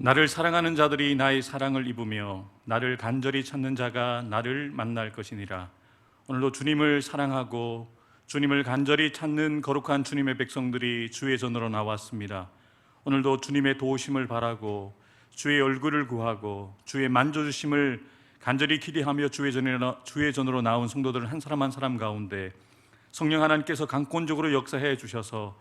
나를 사랑하는 자들이 나의 사랑을 입으며 나를 간절히 찾는 자가 나를 만날 것이니라. 오늘도 주님을 사랑하고 주님을 간절히 찾는 거룩한 주님의 백성들이 주의 전으로 나왔습니다. 오늘도 주님의 도우심을 바라고 주의 얼굴을 구하고 주의 만져주심을 간절히 기대하며 주의 전으로 나온 성도들 한 사람 한 사람 가운데 성령 하나님께서 강권적으로 역사해 주셔서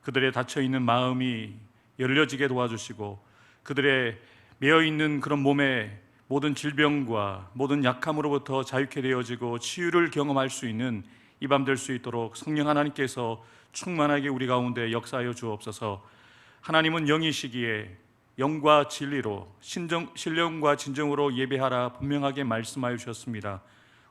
그들의 닫혀있는 마음이 열려지게 도와주시고 그들의 매여있는 그런 몸의 모든 질병과 모든 약함으로부터 자유케 되어지고 치유를 경험할 수 있는 이 밤 될 수 있도록 성령 하나님께서 충만하게 우리 가운데 역사하여 주옵소서. 하나님은 영이시기에 영과 진리로 신령과 진정으로 예배하라 분명하게 말씀하여 주셨습니다.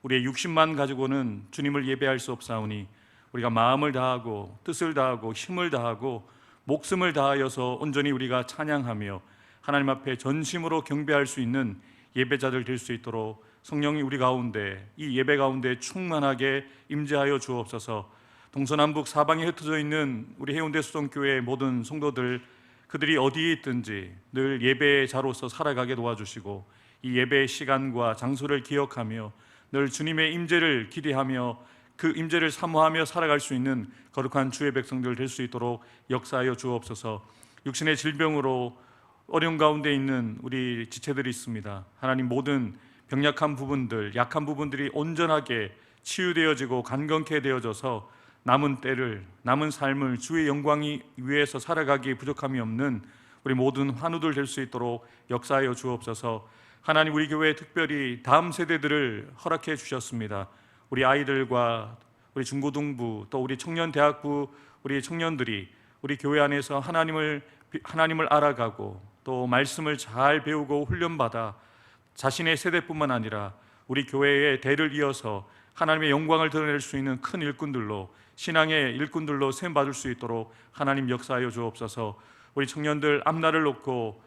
우리의 육신만 가지고는 주님을 예배할 수 없사오니 우리가 마음을 다하고 뜻을 다하고 힘을 다하고 목숨을 다하여서 온전히 우리가 찬양하며 하나님 앞에 전심으로 경배할 수 있는 예배자들 될 수 있도록 성령이 우리 가운데 이 예배 가운데 충만하게 임재하여 주옵소서. 동서남북 사방에 흩어져 있는 우리 해운대 수동교회의 모든 성도들, 그들이 어디에 있든지 늘 예배의 자로서 살아가게 도와주시고 이 예배의 시간과 장소를 기억하며 늘 주님의 임재를 기대하며 그 임재를 사모하며 살아갈 수 있는 거룩한 주의 백성들 될 수 있도록 역사하여 주옵소서. 육신의 질병으로 어려운 가운데 있는 우리 지체들이 있습니다. 하나님, 모든 병약한 부분들, 약한 부분들이 온전하게 치유되어지고 간건케 되어져서 남은 때를, 남은 삶을 주의 영광이 위해서 살아가기에 부족함이 없는 우리 모든 환우들 될 수 있도록 역사하여 주옵소서. 하나님, 우리 교회에 특별히 다음 세대들을 허락해 주셨습니다. 우리 아이들과 우리 중고등부 또 우리 청년대학부 우리 청년들이 우리 교회 안에서 하나님을 알아가고 또 말씀을 잘 배우고 훈련받아 자신의 세대뿐만 아니라 우리 교회의 대를 이어서 하나님의 영광을 드러낼 수 있는 큰 일꾼들로, 신앙의 일꾼들로 세움받을 수 있도록 하나님 역사하여 주옵소서. 우리 청년들 앞날을 놓고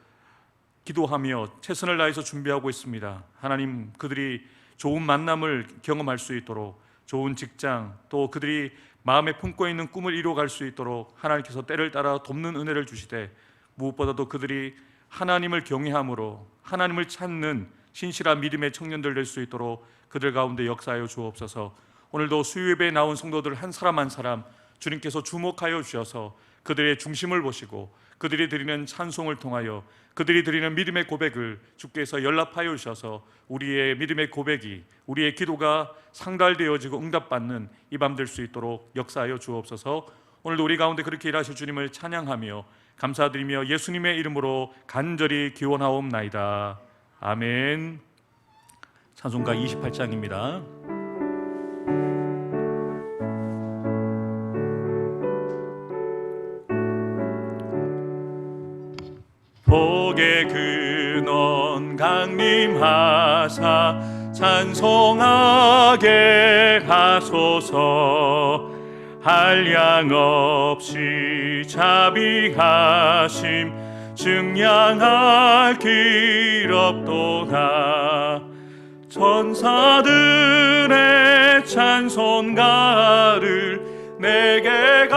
기도하며 최선을 다해서 준비하고 있습니다. 하나님, 그들이 좋은 만남을 경험할 수 있도록, 좋은 직장, 또 그들이 마음에 품고 있는 꿈을 이루어갈 수 있도록 하나님께서 때를 따라 돕는 은혜를 주시되, 무엇보다도 그들이 하나님을 경외함으로 하나님을 찾는 신실한 믿음의 청년들 될 수 있도록 그들 가운데 역사하여 주옵소서. 오늘도 수요예배에 나온 성도들 한 사람 한 사람 주님께서 주목하여 주셔서 그들의 중심을 보시고 그들이 드리는 찬송을 통하여 그들이 드리는 믿음의 고백을 주께서 연락하여 주셔서 우리의 믿음의 고백이, 우리의 기도가 상달되어지고 응답받는 이 밤 될 수 있도록 역사하여 주옵소서. 오늘도 우리 가운데 그렇게 일하실 주님을 찬양하며 감사드리며 예수님의 이름으로 간절히 기원하옵나이다. 아멘. 찬송가 28장입니다. 복의 근원 강림하사 찬송하게 하소서. 한량 없이 자비하심 증량할 길 없도다. 천사들의 찬송가를 내게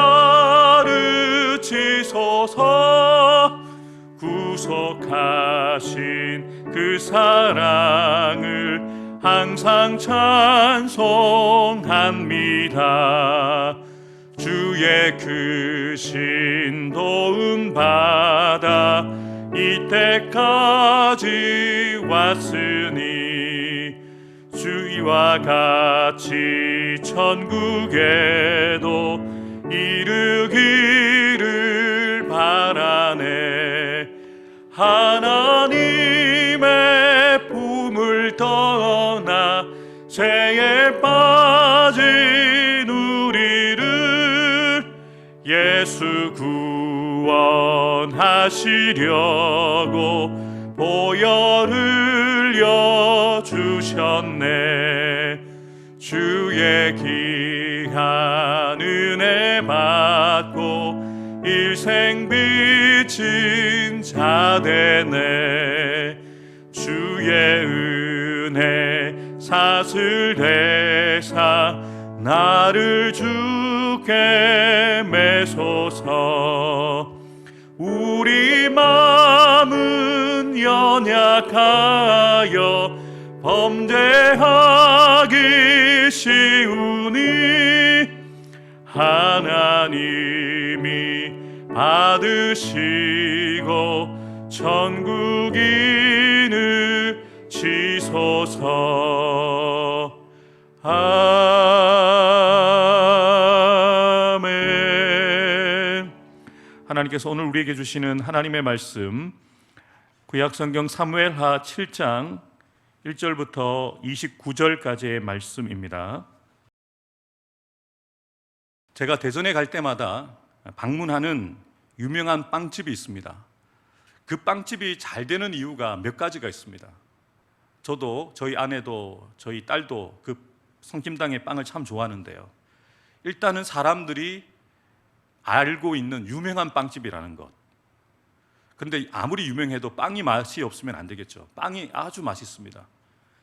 가르치소서. 구속하신 그 사랑을 항상 찬송합니다. 주의 크신 도움 받아 이때까지 왔으니 주와 같이 천국에도 이르기를 바라네. 하나님의 품을 떠나 죄에 빠진 예수 구원하시려고 보혈 흘려 주셨네. 주의 귀한 은혜 받고 일생 비친 자 되네. 주의 은혜 사슬 대사 나를 주께 매소서. 우리 마음은 연약하여 범죄하기 쉬우니 하나님이 받으시고 천국인을 지소서. 아멘. 하나님께서 오늘 우리에게 주시는 하나님의 말씀, 구약성경 사무엘하 7장 1절부터 29절까지의 말씀입니다. 제가 대전에 갈 때마다 방문하는 유명한 빵집이 있습니다. 그 빵집이 잘 되는 이유가 몇 가지가 있습니다. 저도, 저희 아내도, 저희 딸도 그 성심당의 빵을 참 좋아하는데요. 일단은 사람들이 알고 있는 유명한 빵집이라는 것. 그런데 아무리 유명해도 빵이 맛이 없으면 안 되겠죠. 빵이 아주 맛있습니다.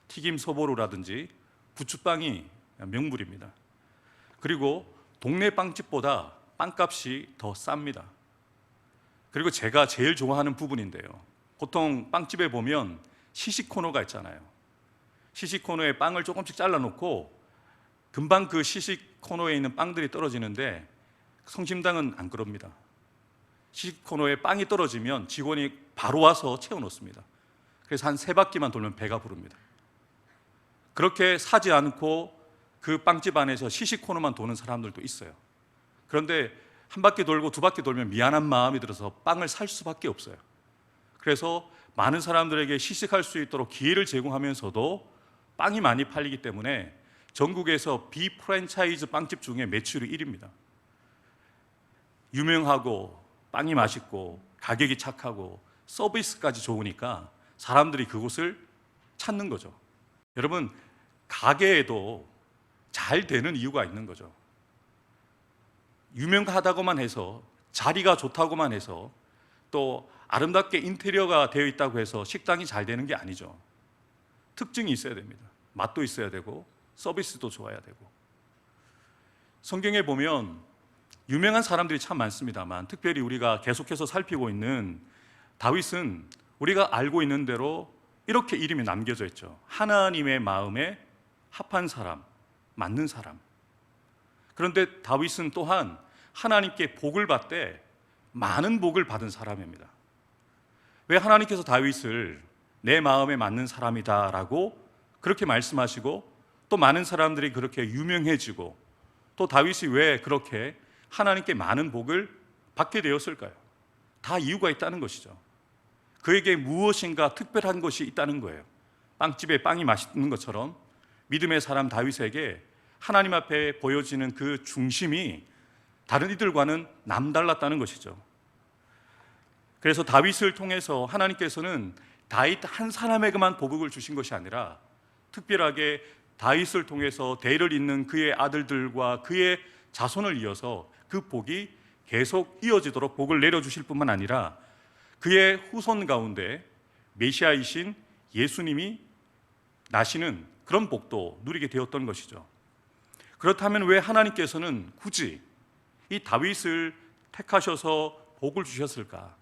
튀김 소보루라든지 부추빵이 명물입니다. 그리고 동네 빵집보다 빵값이 더 쌉니다. 그리고 제가 제일 좋아하는 부분인데요, 보통 빵집에 보면 시식 코너가 있잖아요. 시식 코너에 빵을 조금씩 잘라놓고 금방 그 시식 코너에 있는 빵들이 떨어지는데 성심당은 안 그럽니다. 시식 코너에 빵이 떨어지면 직원이 바로 와서 채워놓습니다. 그래서 한 3바퀴만 돌면 배가 부릅니다. 그렇게 사지 않고 그 빵집 안에서 시식 코너만 도는 사람들도 있어요. 그런데 한 바퀴 돌고 2바퀴 돌면 미안한 마음이 들어서 빵을 살 수밖에 없어요. 그래서 많은 사람들에게 시식할 수 있도록 기회를 제공하면서도 빵이 많이 팔리기 때문에 전국에서 비프랜차이즈 빵집 중에 매출이 1위입니다. 유명하고 빵이 맛있고 가격이 착하고 서비스까지 좋으니까 사람들이 그곳을 찾는 거죠. 여러분, 가게에도 잘 되는 이유가 있는 거죠. 유명하다고만 해서, 자리가 좋다고만 해서, 또 아름답게 인테리어가 되어 있다고 해서 식당이 잘 되는 게 아니죠. 특징이 있어야 됩니다. 맛도 있어야 되고 서비스도 좋아야 되고. 성경에 보면 유명한 사람들이 참 많습니다만, 특별히 우리가 계속해서 살피고 있는 다윗은 우리가 알고 있는 대로 이렇게 이름이 남겨져 있죠. 하나님의 마음에 합한 사람, 맞는 사람. 그런데 다윗은 또한 하나님께 복을 받되 많은 복을 받은 사람입니다. 왜 하나님께서 다윗을 내 마음에 맞는 사람이다 라고 그렇게 말씀하시고 또 많은 사람들이 그렇게 유명해지고 또 다윗이 왜 그렇게 하나님께 많은 복을 받게 되었을까요? 다 이유가 있다는 것이죠. 그에게 무엇인가 특별한 것이 있다는 거예요. 빵집에 빵이 맛있는 것처럼 믿음의 사람 다윗에게 하나님 앞에 보여지는 그 중심이 다른 이들과는 남달랐다는 것이죠. 그래서 다윗을 통해서 하나님께서는 다윗 한 사람에게만 복을 주신 것이 아니라 특별하게 다윗을 통해서 대를 잇는 그의 아들들과 그의 자손을 이어서 그 복이 계속 이어지도록 복을 내려주실 뿐만 아니라 그의 후손 가운데 메시아이신 예수님이 나시는 그런 복도 누리게 되었던 것이죠. 그렇다면 왜 하나님께서는 굳이 이 다윗을 택하셔서 복을 주셨을까?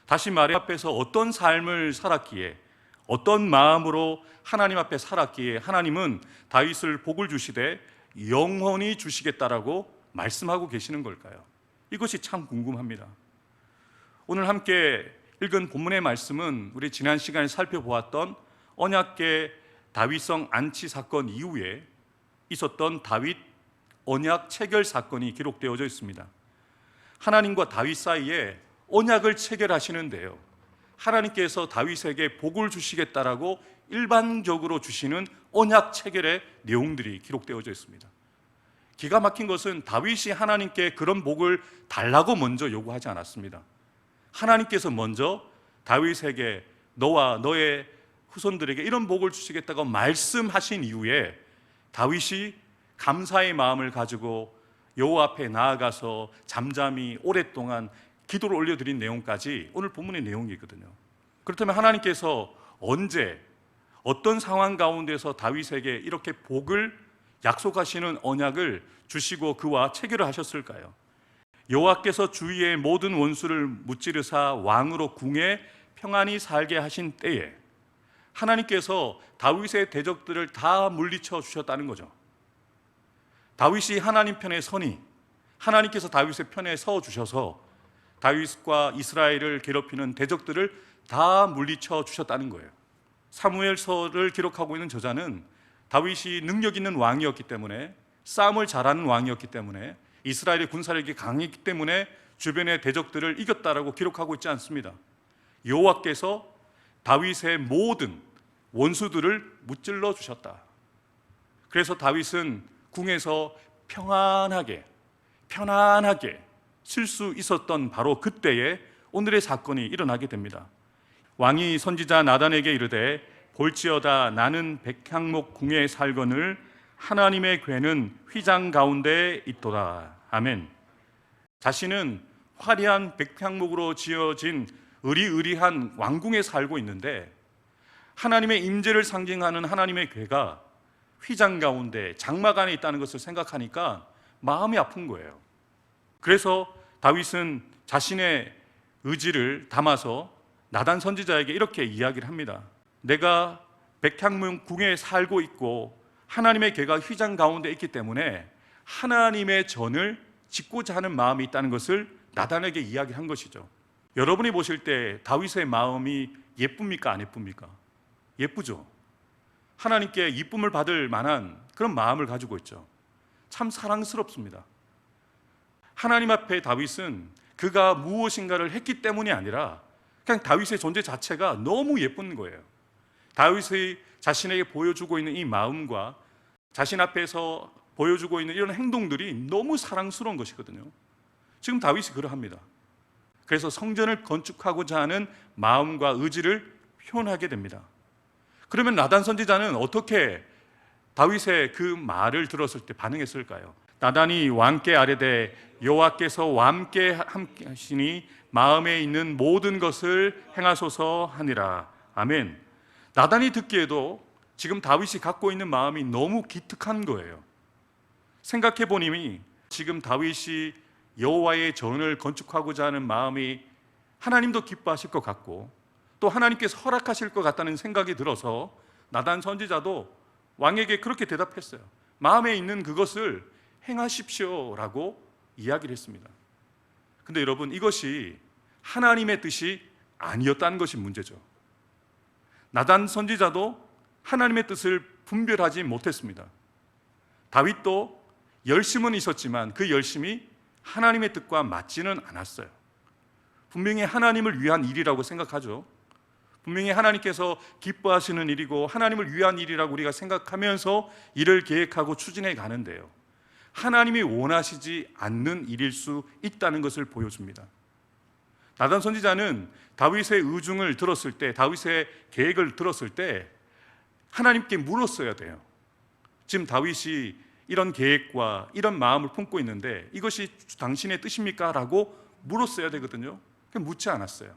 다시 말해 앞에서 어떤 삶을 살았기에, 어떤 마음으로 하나님 앞에 살았기에 하나님은 다윗을 복을 주시되 영원히 주시겠다라고 말씀하고 계시는 걸까요? 이것이 참 궁금합니다. 오늘 함께 읽은 본문의 말씀은 우리 지난 시간에 살펴보았던 언약궤 다윗성 안치 사건 이후에 있었던 다윗 언약 체결 사건이 기록되어져 있습니다. 하나님과 다윗 사이에 언약을 체결하시는데요, 하나님께서 다윗에게 복을 주시겠다라고 일반적으로 주시는 언약 체결의 내용들이 기록되어져 있습니다. 기가 막힌 것은 다윗이 하나님께 그런 복을 달라고 먼저 요구하지 않았습니다. 하나님께서 먼저 다윗에게 너와 너의 후손들에게 이런 복을 주시겠다고 말씀하신 이후에 다윗이 감사의 마음을 가지고 여호와 앞에 나아가서 잠잠히 오랫동안 기도를 올려드린 내용까지 오늘 본문의 내용이거든요. 그렇다면 하나님께서 언제 어떤 상황 가운데서 다윗에게 이렇게 복을 약속하시는 언약을 주시고 그와 체결을 하셨을까요? 여호와께서 주위의 모든 원수를 무찌르사 왕으로 궁에 평안히 살게 하신 때에 하나님께서 다윗의 대적들을 다 물리쳐 주셨다는 거죠. 다윗이 하나님 편에 서니 하나님께서 다윗의 편에 서 주셔서 다윗과 이스라엘을 괴롭히는 대적들을 다 물리쳐 주셨다는 거예요. 사무엘서를 기록하고 있는 저자는 다윗이 능력 있는 왕이었기 때문에, 싸움을 잘하는 왕이었기 때문에, 이스라엘의 군사력이 강했기 때문에 주변의 대적들을 이겼다라고 기록하고 있지 않습니다. 여호와께서 다윗의 모든 원수들을 무찔러 주셨다. 그래서 다윗은 궁에서 편안하게 쉴 수 있었던 바로 그때에 오늘의 사건이 일어나게 됩니다. 왕이 선지자 나단에게 이르되 볼지어다 나는 백향목 궁에 살거늘 하나님의 궤는 휘장 가운데 있도다. 아멘. 자신은 화려한 백향목으로 지어진 의리의리한 왕궁에 살고 있는데 하나님의 임재를 상징하는 하나님의 궤가 휘장 가운데 장막 안에 있다는 것을 생각하니까 마음이 아픈 거예요. 그래서 다윗은 자신의 의지를 담아서 나단 선지자에게 이렇게 이야기를 합니다. 내가 백향목 궁에 살고 있고 하나님의 궤가 휘장 가운데 있기 때문에 하나님의 전을 짓고자 하는 마음이 있다는 것을 나단에게 이야기한 것이죠. 여러분이 보실 때 다윗의 마음이 예쁩니까? 안 예쁩니까? 예쁘죠. 하나님께 이쁨을 받을 만한 그런 마음을 가지고 있죠. 참 사랑스럽습니다. 하나님 앞에 다윗은 그가 무엇인가를 했기 때문이 아니라 그냥 다윗의 존재 자체가 너무 예쁜 거예요. 다윗의 자신에게 보여주고 있는 이 마음과 자신 앞에서 보여주고 있는 이런 행동들이 너무 사랑스러운 것이거든요. 지금 다윗이 그러합니다. 그래서 성전을 건축하고자 하는 마음과 의지를 표현하게 됩니다. 그러면 나단 선지자는 어떻게 다윗의 그 말을 들었을 때 반응했을까요? 나단이 왕께 아뢰되 여호와께서 왕께 함께 하시니 마음에 있는 모든 것을 행하소서 하니라. 아멘. 나단이 듣기에도 지금 다윗이 갖고 있는 마음이 너무 기특한 거예요. 생각해 보니 지금 다윗이 여호와의 전을 건축하고자 하는 마음이 하나님도 기뻐하실 것 같고 또 하나님께서 허락하실 것 같다는 생각이 들어서 나단 선지자도 왕에게 그렇게 대답했어요. 마음에 있는 그것을 행하십시오라고 이야기를 했습니다. 근데 여러분, 이것이 하나님의 뜻이 아니었다는 것이 문제죠. 나단 선지자도 하나님의 뜻을 분별하지 못했습니다. 다윗도 열심은 있었지만 그 열심이 하나님의 뜻과 맞지는 않았어요. 분명히 하나님을 위한 일이라고 생각하죠. 분명히 하나님께서 기뻐하시는 일이고 하나님을 위한 일이라고 우리가 생각하면서 일을 계획하고 추진해 가는데요, 하나님이 원하시지 않는 일일 수 있다는 것을 보여줍니다. 나단 선지자는 다윗의 의중을 들었을 때, 다윗의 계획을 들었을 때 하나님께 물었어야 돼요. 지금 다윗이 이런 계획과 이런 마음을 품고 있는데 이것이 당신의 뜻입니까? 라고 물었어야 되거든요. 묻지 않았어요.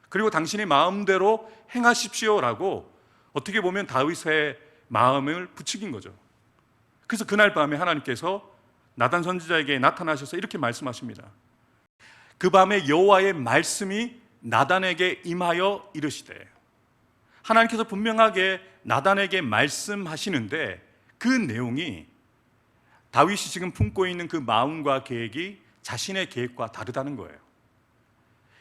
그리고 당신의 마음대로 행하십시오라고 어떻게 보면 다윗의 마음을 부추긴 거죠. 그래서 그날 밤에 하나님께서 나단 선지자에게 나타나셔서 이렇게 말씀하십니다. 그 밤에 여호와의 말씀이 나단에게 임하여 이르시되, 하나님께서 분명하게 나단에게 말씀하시는데 그 내용이 다윗이 지금 품고 있는 그 마음과 계획이 자신의 계획과 다르다는 거예요.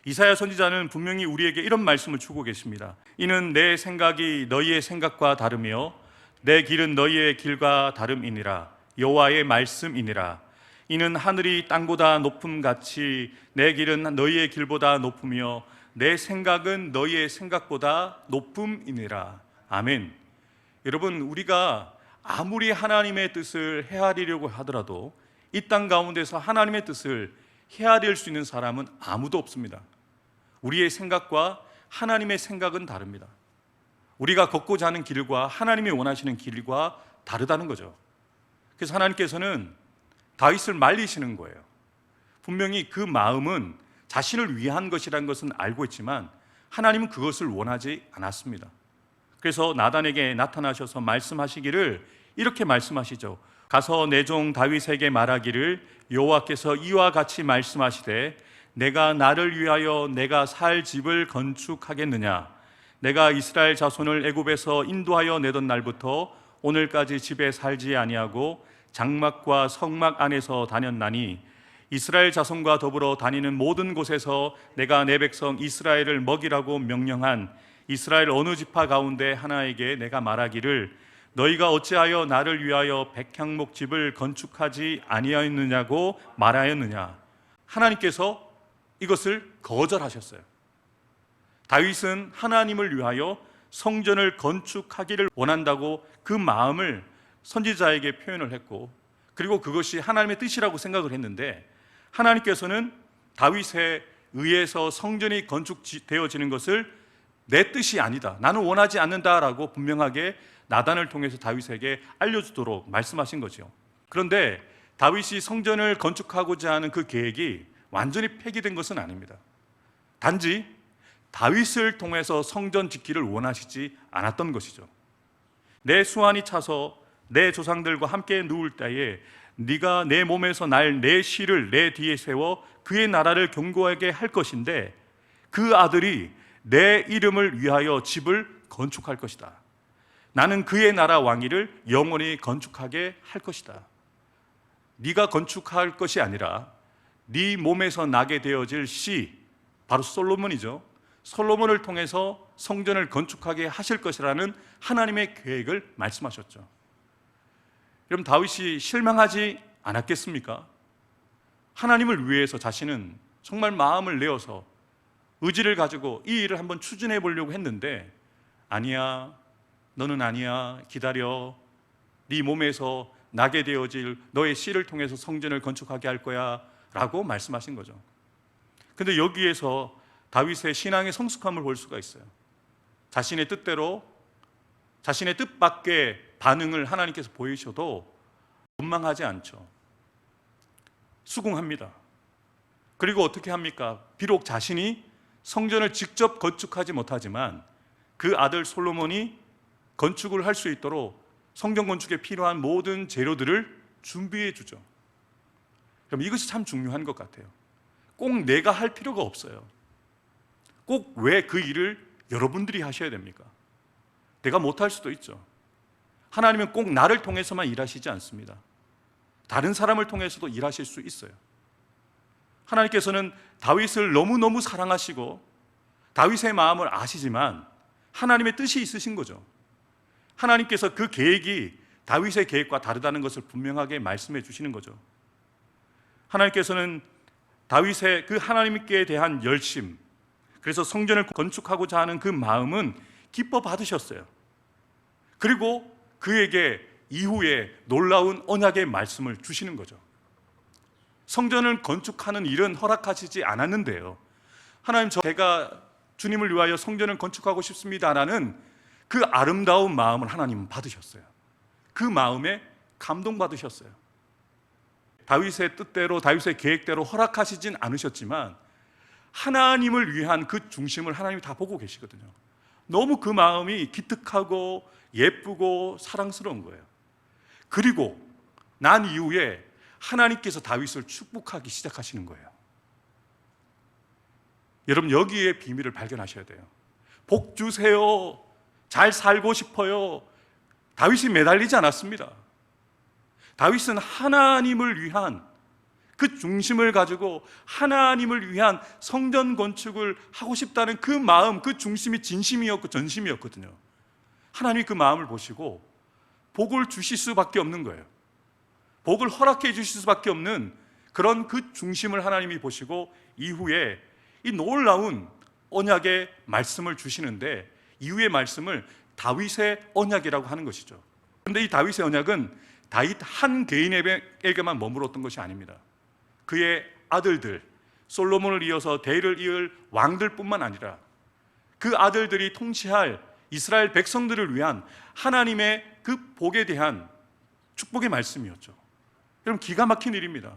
이사야 선지자는 분명히 우리에게 이런 말씀을 주고 계십니다. 이는 내 생각이 너희의 생각과 다르며 내 길은 너희의 길과 다름이니라. 여호와의 말씀이니라. 이는 하늘이 땅보다 높음같이 내 길은 너희의 길보다 높으며 내 생각은 너희의 생각보다 높음이니라. 아멘. 여러분, 우리가 아무리 하나님의 뜻을 헤아리려고 하더라도 이 땅 가운데서 하나님의 뜻을 헤아릴 수 있는 사람은 아무도 없습니다. 우리의 생각과 하나님의 생각은 다릅니다. 우리가 걷고자 하는 길과 하나님이 원하시는 길과 다르다는 거죠. 그래서 하나님께서는 다윗을 말리시는 거예요. 분명히 그 마음은 자신을 위한 것이라는 것은 알고 있지만 하나님은 그것을 원하지 않았습니다. 그래서 나단에게 나타나셔서 말씀하시기를 이렇게 말씀하시죠. 가서 내 종 다윗에게 말하기를 여호와께서 이와 같이 말씀하시되 내가 나를 위하여 내가 살 집을 건축하겠느냐? 내가 이스라엘 자손을 애굽에서 인도하여 내던 날부터 오늘까지 집에 살지 아니하고 장막과 성막 안에서 다녔나니 이스라엘 자손과 더불어 다니는 모든 곳에서 내가 내 백성 이스라엘을 먹이라고 명령한 이스라엘 어느 지파 가운데 하나에게 내가 말하기를 너희가 어찌하여 나를 위하여 백향목 집을 건축하지 아니하였느냐고 말하였느냐? 하나님께서 이것을 거절하셨어요. 다윗은 하나님을 위하여 성전을 건축하기를 원한다고 그 마음을 선지자에게 표현을 했고, 그리고 그것이 하나님의 뜻이라고 생각을 했는데, 하나님께서는 다윗에 의해서 성전이 건축되어지는 것을 내 뜻이 아니다, 나는 원하지 않는다라고 분명하게 나단을 통해서 다윗에게 알려주도록 말씀하신 거죠. 그런데 다윗이 성전을 건축하고자 하는 그 계획이 완전히 폐기된 것은 아닙니다. 단지 다윗을 통해서 성전 짓기를 원하시지 않았던 것이죠. 내 수완이 차서 내 조상들과 함께 누울 때에 네가 내 몸에서 날 내 씨를 내 뒤에 세워 그의 나라를 견고하게 할 것인데 그 아들이 내 이름을 위하여 집을 건축할 것이다. 나는 그의 나라 왕위를 영원히 건축하게 할 것이다. 네가 건축할 것이 아니라 네 몸에서 나게 되어질 씨, 바로 솔로몬이죠. 솔로몬을 통해서 성전을 건축하게 하실 것이라는 하나님의 계획을 말씀하셨죠. 여러분, 다윗이 실망하지 않았겠습니까? 하나님을 위해서 자신은 정말 마음을 내어서 의지를 가지고 이 일을 한번 추진해 보려고 했는데, 아니야, 너는 아니야, 기다려, 네 몸에서 나게 되어질 너의 씨를 통해서 성전을 건축하게 할 거야 라고 말씀하신 거죠. 근데 여기에서 다윗의 신앙의 성숙함을 볼 수가 있어요. 자신의 뜻대로, 자신의 뜻밖의 반응을 하나님께서 보이셔도 원망하지 않죠. 수긍합니다. 그리고 어떻게 합니까? 비록 자신이 성전을 직접 건축하지 못하지만 그 아들 솔로몬이 건축을 할 수 있도록 성전 건축에 필요한 모든 재료들을 준비해 주죠. 그럼 이것이 참 중요한 것 같아요. 꼭 내가 할 필요가 없어요. 꼭 왜 그 일을 여러분들이 하셔야 됩니까? 내가 못할 수도 있죠. 하나님은 꼭 나를 통해서만 일하시지 않습니다. 다른 사람을 통해서도 일하실 수 있어요. 하나님께서는 다윗을 너무너무 사랑하시고 다윗의 마음을 아시지만 하나님의 뜻이 있으신 거죠. 하나님께서 그 계획이 다윗의 계획과 다르다는 것을 분명하게 말씀해 주시는 거죠. 하나님께서는 다윗의 그 하나님께 대한 열심, 그래서 성전을 건축하고자 하는 그 마음은 기뻐 받으셨어요. 그리고 그에게 이후에 놀라운 언약의 말씀을 주시는 거죠. 성전을 건축하는 일은 허락하시지 않았는데요, 하나님, 제가 주님을 위하여 성전을 건축하고 싶습니다라는 그 아름다운 마음을 하나님은 받으셨어요. 그 마음에 감동받으셨어요. 다윗의 뜻대로, 다윗의 계획대로 허락하시진 않으셨지만 하나님을 위한 그 중심을 하나님이 다 보고 계시거든요. 너무 그 마음이 기특하고 예쁘고 사랑스러운 거예요. 그리고 난 이후에 하나님께서 다윗을 축복하기 시작하시는 거예요. 여러분, 여기에 비밀을 발견하셔야 돼요. 복 주세요, 잘 살고 싶어요, 다윗이 매달리지 않았습니다. 다윗은 하나님을 위한 그 중심을 가지고 하나님을 위한 성전 건축을 하고 싶다는 그 마음, 그 중심이 진심이었고 전심이었거든요. 하나님이 그 마음을 보시고 복을 주실 수밖에 없는 거예요. 복을 허락해 주실 수밖에 없는 그런 그 중심을 하나님이 보시고 이후에 이 놀라운 언약의 말씀을 주시는데, 이후의 말씀을 다윗의 언약이라고 하는 것이죠. 그런데 이 다윗의 언약은 다윗 한 개인에게만 머물렀던 것이 아닙니다. 그의 아들들, 솔로몬을 이어서 대를 이을 왕들뿐만 아니라 그 아들들이 통치할 이스라엘 백성들을 위한 하나님의 그 복에 대한 축복의 말씀이었죠. 여러분, 기가 막힌 일입니다.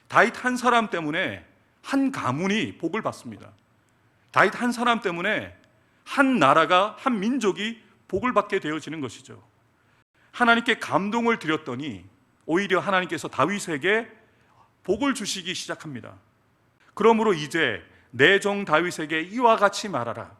다윗 한 사람 때문에 한 가문이 복을 받습니다. 다윗 한 사람 때문에 한 나라가, 한 민족이 복을 받게 되어지는 것이죠. 하나님께 감동을 드렸더니 오히려 하나님께서 다윗에게 복을 주시기 시작합니다. 그러므로 이제 내 종 다윗에게 이와 같이 말하라.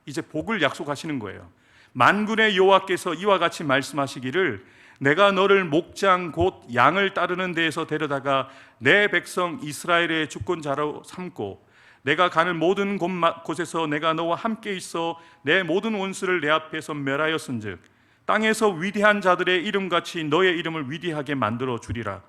이제 복을 약속하시는 거예요. 만군의 여호와께서 이와 같이 말씀하시기를 내가 너를 목장 곧 양을 따르는 데에서 데려다가 내 백성 이스라엘의 주권자로 삼고 내가 가는 모든 곳에서 내가 너와 함께 있어 내 모든 원수를 내 앞에서 멸하였은즉 땅에서 위대한 자들의 이름같이 너의 이름을 위대하게 만들어 주리라.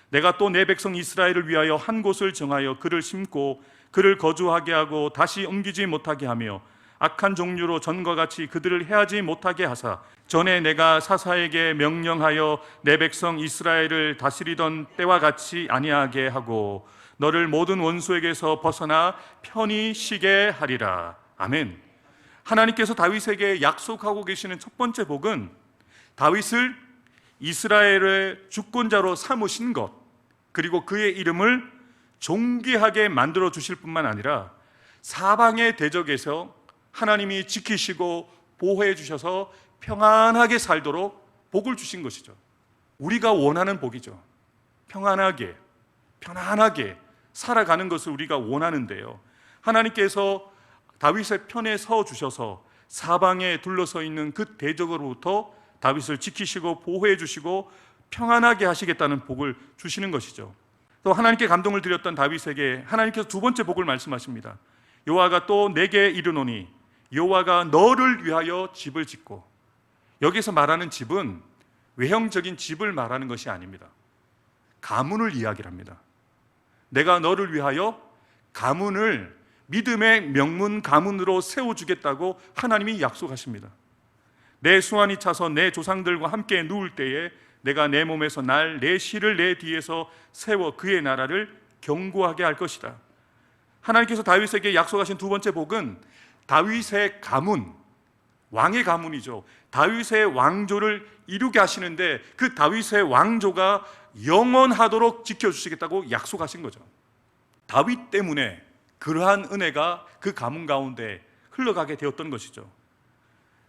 내가 또 내 백성 이스라엘을 위하여 한 곳을 정하여 그를 심고 그를 거주하게 하고 다시 옮기지 못하게 하며 악한 종류로 전과 같이 그들을 해하지 못하게 하사 전에 내가 사사에게 명령하여 내 백성 이스라엘을 다스리던 때와 같이 아니하게 하고 너를 모든 원수에게서 벗어나 편히 쉬게 하리라. 아멘. 하나님께서 다윗에게 약속하고 계시는 첫 번째 복은 다윗을 이스라엘의 주권자로 삼으신 것, 그리고 그의 이름을 존귀하게 만들어 주실 뿐만 아니라 사방의 대적에서 하나님이 지키시고 보호해 주셔서 평안하게 살도록 복을 주신 것이죠. 우리가 원하는 복이죠. 평안하게, 편안하게 살아가는 것을 우리가 원하는데요, 하나님께서 다윗의 편에 서 주셔서 사방에 둘러서 있는 그 대적으로부터 다윗을 지키시고 보호해 주시고 평안하게 하시겠다는 복을 주시는 것이죠. 또 하나님께 감동을 드렸던 다윗에게 하나님께서 두 번째 복을 말씀하십니다. 여호와가 또 내게 이르노니 여호와가 너를 위하여 집을 짓고, 여기서 말하는 집은 외형적인 집을 말하는 것이 아닙니다. 가문을 이야기합니다. 내가 너를 위하여 가문을 믿음의 명문 가문으로 세워주겠다고 하나님이 약속하십니다. 내 수완이 차서 내 조상들과 함께 누울 때에 내가 내 몸에서 날 내 실을 내 뒤에서 세워 그의 나라를 견고하게 할 것이다. 하나님께서 다윗에게 약속하신 두 번째 복은 다윗의 가문, 왕의 가문이죠. 다윗의 왕조를 이루게 하시는데 그 다윗의 왕조가 영원하도록 지켜주시겠다고 약속하신 거죠. 다윗 때문에 그러한 은혜가 그 가문 가운데 흘러가게 되었던 것이죠.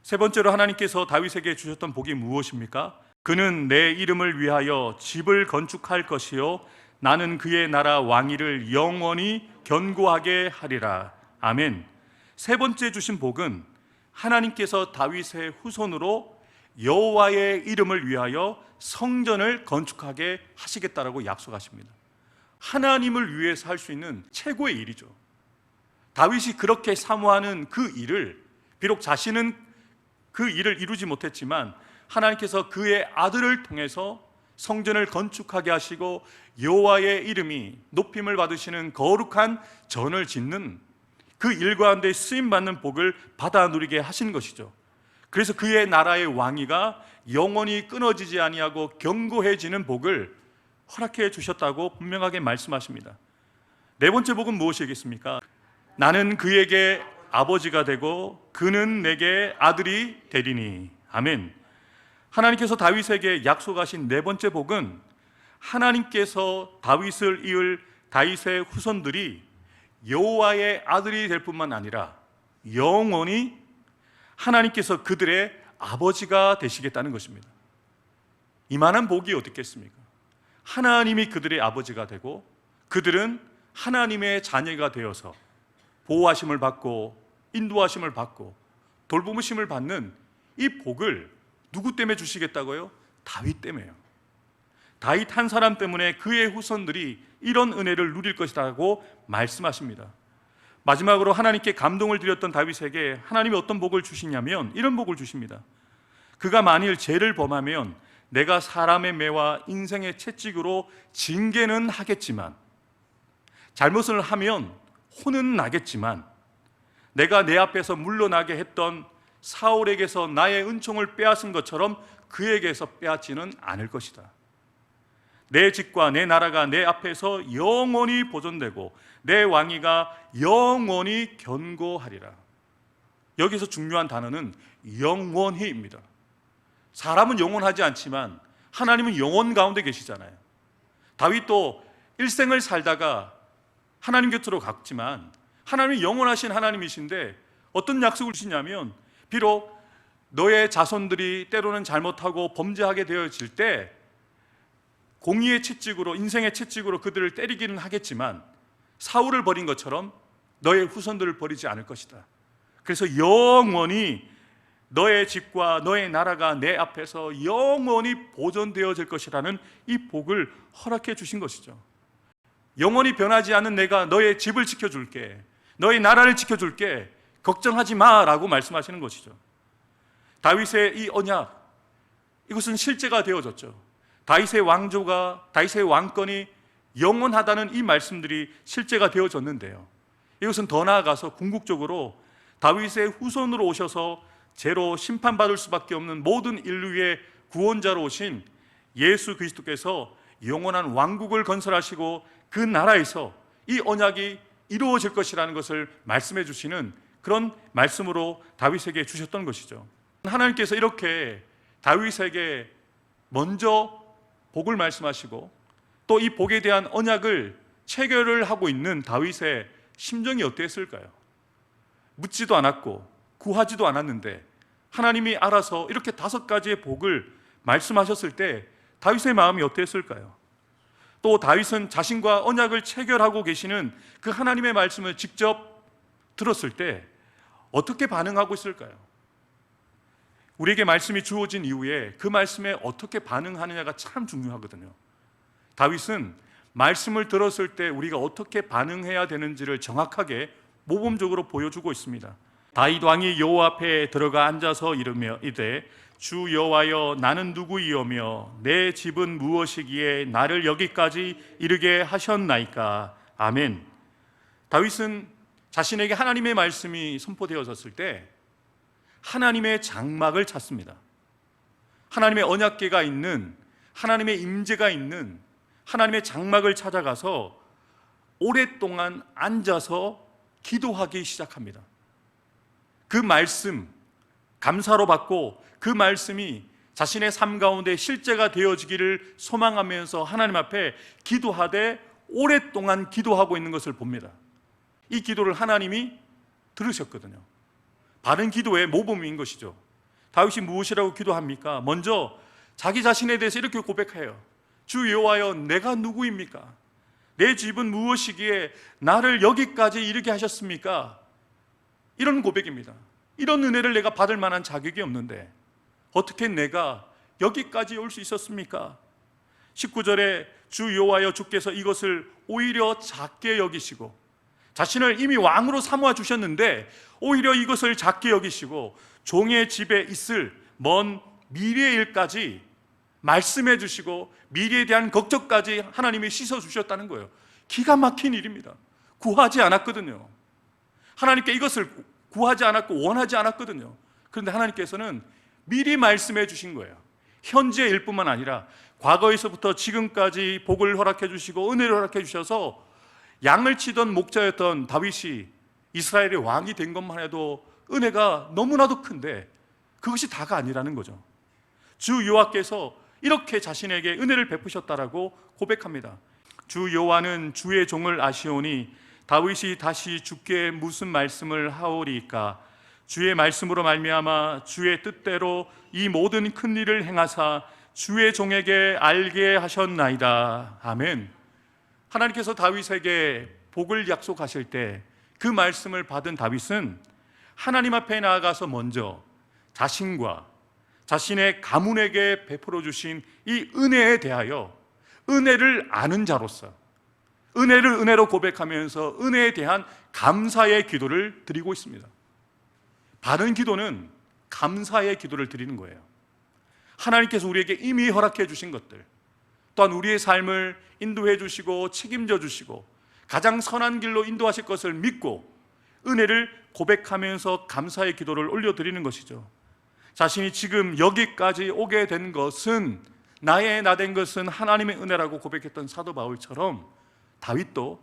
세 번째로 하나님께서 다윗에게 주셨던 복이 무엇입니까? 그는 내 이름을 위하여 집을 건축할 것이요 나는 그의 나라 왕위를 영원히 견고하게 하리라. 아멘. 세 번째 주신 복은 하나님께서 다윗의 후손으로 여호와의 이름을 위하여 성전을 건축하게 하시겠다라고 약속하십니다. 하나님을 위해서 할 수 있는 최고의 일이죠. 다윗이 그렇게 사모하는 그 일을, 비록 자신은 그 일을 이루지 못했지만 하나님께서 그의 아들을 통해서 성전을 건축하게 하시고 여호와의 이름이 높임을 받으시는 거룩한 전을 짓는 그 일 가운데 쓰임받는 복을 받아 누리게 하신 것이죠. 그래서 그의 나라의 왕위가 영원히 끊어지지 아니하고 견고해지는 복을 허락해 주셨다고 분명하게 말씀하십니다. 네 번째 복은 무엇이겠습니까? 나는 그에게 아버지가 되고 그는 내게 아들이 되리니. 아멘. 하나님께서 다윗에게 약속하신 네 번째 복은 하나님께서 다윗을 이을 다윗의 후손들이 여호와의 아들이 될 뿐만 아니라 영원히 하나님께서 그들의 아버지가 되시겠다는 것입니다. 이만한 복이 어떻겠습니까? 하나님이 그들의 아버지가 되고 그들은 하나님의 자녀가 되어서 보호하심을 받고 인도하심을 받고 돌보심을 받는 이 복을 누구 때문에 주시겠다고요? 다윗 때문에요. 다윗 한 사람 때문에 그의 후손들이 이런 은혜를 누릴 것이라고 말씀하십니다. 마지막으로 하나님께 감동을 드렸던 다윗에게 하나님이 어떤 복을 주시냐면 이런 복을 주십니다. 그가 만일 죄를 범하면 내가 사람의 매와 인생의 채찍으로 징계는 하겠지만, 잘못을 하면 혼은 나겠지만, 내가 내 앞에서 물러나게 했던 사울에게서 나의 은총을 빼앗은 것처럼 그에게서 빼앗지는 않을 것이다. 내 집과 내 나라가 내 앞에서 영원히 보존되고 내 왕위가 영원히 견고하리라. 여기서 중요한 단어는 영원히입니다. 사람은 영원하지 않지만 하나님은 영원 가운데 계시잖아요. 다윗도 일생을 살다가 하나님 곁으로 갔지만 하나님이 영원하신 하나님이신데 어떤 약속을 주시냐면, 비록 너의 자손들이 때로는 잘못하고 범죄하게 되어질 때 공의의 채찍으로, 인생의 채찍으로 그들을 때리기는 하겠지만 사울을 버린 것처럼 너의 후손들을 버리지 않을 것이다. 그래서 영원히 너의 집과 너의 나라가 내 앞에서 영원히 보존되어질 것이라는 이 복을 허락해 주신 것이죠. 영원히 변하지 않는 내가 너의 집을 지켜줄게, 너의 나라를 지켜줄게, 걱정하지 마라고 말씀하시는 것이죠. 다윗의 이 언약, 이것은 실제가 되어졌죠. 다윗의 왕조가, 다윗의 왕권이 영원하다는 이 말씀들이 실제가 되어졌는데요, 이것은 더 나아가서 궁극적으로 다윗의 후손으로 오셔서 죄로 심판받을 수밖에 없는 모든 인류의 구원자로 오신 예수 그리스도께서 영원한 왕국을 건설하시고 그 나라에서 이 언약이 이루어질 것이라는 것을 말씀해 주시는 그런 말씀으로 다윗에게 주셨던 것이죠. 하나님께서 이렇게 다윗에게 먼저 복을 말씀하시고 또 이 복에 대한 언약을 체결을 하고 있는 다윗의 심정이 어땠을까요? 묻지도 않았고 구하지도 않았는데 하나님이 알아서 이렇게 5가지의 복을 말씀하셨을 때 다윗의 마음이 어땠을까요? 또 다윗은 자신과 언약을 체결하고 계시는 그 하나님의 말씀을 직접 들었을 때 어떻게 반응하고 있을까요? 우리에게 말씀이 주어진 이후에 그 말씀에 어떻게 반응하느냐가 참 중요하거든요. 다윗은 말씀을 들었을 때 우리가 어떻게 반응해야 되는지를 정확하게 모범적으로 보여주고 있습니다. 다윗 왕이 여호와 앞에 들어가 앉아서 이르며 이르되 주 여호와여 나는 누구이오며 내 집은 무엇이기에 나를 여기까지 이르게 하셨나이까. 아멘. 다윗은 자신에게 하나님의 말씀이 선포되어졌을 때 하나님의 장막을 찾습니다. 하나님의 언약궤가 있는, 하나님의 임재가 있는 하나님의 장막을 찾아가서 오랫동안 앉아서 기도하기 시작합니다. 그 말씀 감사로 받고 그 말씀이 자신의 삶 가운데 실제가 되어지기를 소망하면서 하나님 앞에 기도하되 오랫동안 기도하고 있는 것을 봅니다. 이 기도를 하나님이 들으셨거든요. 바른 기도의 모범인 것이죠. 다윗이 무엇이라고 기도합니까? 먼저 자기 자신에 대해서 이렇게 고백해요. 주 여호와여 내가 누구입니까? 내 집은 무엇이기에 나를 여기까지 이르게 하셨습니까? 이런 고백입니다. 이런 은혜를 내가 받을 만한 자격이 없는데 어떻게 내가 여기까지 올 수 있었습니까? 19절에 주 여호와여 주께서 이것을 오히려 작게 여기시고 자신을 이미 왕으로 삼아 주셨는데 오히려 이것을 작게 여기시고 종의 집에 있을 먼 미래의 일까지 말씀해 주시고 미래에 대한 걱정까지 하나님이 씻어 주셨다는 거예요. 기가 막힌 일입니다. 구하지 않았거든요. 하나님께 이것을 구하지 않았고 원하지 않았거든요. 그런데 하나님께서는 미리 말씀해 주신 거예요. 현재의 일뿐만 아니라 과거에서부터 지금까지 복을 허락해 주시고 은혜를 허락해 주셔서 양을 치던 목자였던 다윗이 이스라엘의 왕이 된 것만 해도 은혜가 너무나도 큰데 그것이 다가 아니라는 거죠. 주 여호와께서 이렇게 자신에게 은혜를 베푸셨다라고 고백합니다. 주 여호와는 주의 종을 아시오니 다윗이 다시 주께 무슨 말씀을 하오리까? 주의 말씀으로 말미암아 주의 뜻대로 이 모든 큰 일을 행하사 주의 종에게 알게 하셨나이다. 아멘. 하나님께서 다윗에게 복을 약속하실 때 그 말씀을 받은 다윗은 하나님 앞에 나아가서 먼저 자신과 자신의 가문에게 베풀어 주신 이 은혜에 대하여 은혜를 아는 자로서 은혜를 은혜로 고백하면서 은혜에 대한 감사의 기도를 드리고 있습니다. 바른 기도는 감사의 기도를 드리는 거예요. 하나님께서 우리에게 이미 허락해 주신 것들, 또한 우리의 삶을 인도해 주시고 책임져 주시고 가장 선한 길로 인도하실 것을 믿고 은혜를 고백하면서 감사의 기도를 올려드리는 것이죠. 자신이 지금 여기까지 오게 된 것은, 나의 나된 것은 하나님의 은혜라고 고백했던 사도 바울처럼 다윗도